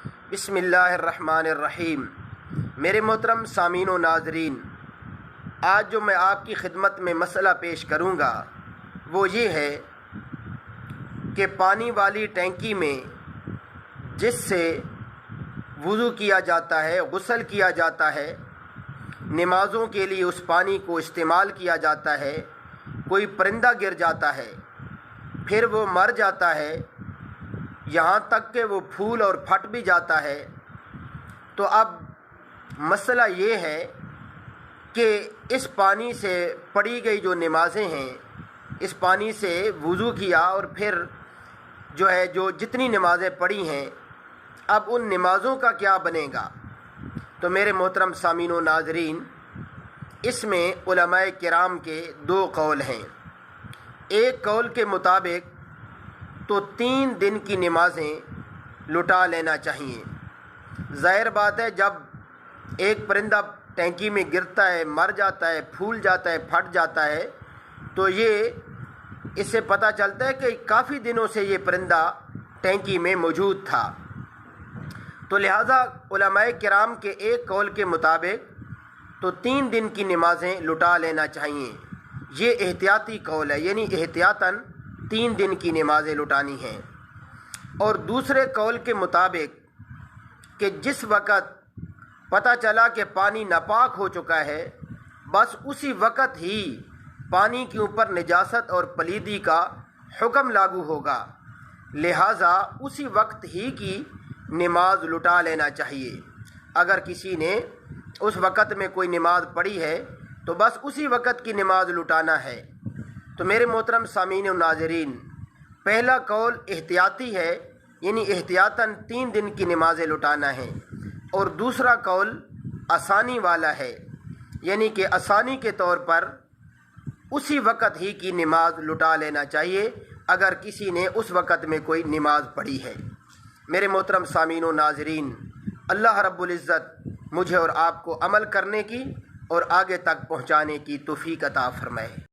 بسم اللہ الرحمن الرحیم۔ میرے محترم سامعین و ناظرین، آج جو میں آپ کی خدمت میں مسئلہ پیش کروں گا وہ یہ ہے کہ پانی والی ٹنکی میں جس سے وضو کیا جاتا ہے، غسل کیا جاتا ہے، نمازوں کے لیے اس پانی کو استعمال کیا جاتا ہے، کوئی پرندہ گر جاتا ہے، پھر وہ مر جاتا ہے، یہاں تک کہ وہ پھول اور پھٹ بھی جاتا ہے، تو اب مسئلہ یہ ہے کہ اس پانی سے پڑھی گئی جو نمازیں ہیں، اس پانی سے وضو کیا اور پھر جو جتنی نمازیں پڑھی ہیں، اب ان نمازوں کا کیا بنے گا؟ تو میرے محترم سامعین و ناظرین، اس میں علماء کرام کے دو قول ہیں۔ ایک قول کے مطابق تو 3 دن کی نمازیں لٹا لینا چاہیے۔ ظاہر بات ہے، جب ایک پرندہ ٹنکی میں گرتا ہے، مر جاتا ہے، پھول جاتا ہے، پھٹ جاتا ہے، تو اس سے پتہ چلتا ہے کہ کافی دنوں سے یہ پرندہ ٹنکی میں موجود تھا۔ تو لہٰذا علماء کرام کے ایک قول کے مطابق تو 3 دن کی نمازیں لٹا لینا چاہیے۔ یہ احتیاطی قول ہے، یعنی احتیاطاً 3 دن کی نمازیں لٹانی ہیں۔ اور دوسرے قول کے مطابق کہ جس وقت پتہ چلا کہ پانی ناپاک ہو چکا ہے، بس اسی وقت ہی پانی کے اوپر نجاست اور پلیدی کا حکم لاگو ہوگا، لہٰذا اسی وقت ہی کی نماز لٹا لینا چاہیے۔ اگر کسی نے اس وقت میں کوئی نماز پڑھی ہے تو بس اسی وقت کی نماز لٹانا ہے۔ تو میرے محترم سامعین و ناظرین، پہلا قول احتیاطی ہے، یعنی احتیاطاً 3 دن کی نمازیں لٹانا ہے، اور دوسرا قول آسانی والا ہے، یعنی کہ آسانی کے طور پر اسی وقت ہی کی نماز لٹا لینا چاہیے اگر کسی نے اس وقت میں کوئی نماز پڑھی ہے۔ میرے محترم سامعین و ناظرین، اللہ رب العزت مجھے اور آپ کو عمل کرنے کی اور آگے تک پہنچانے کی توفیق عطا فرمائے۔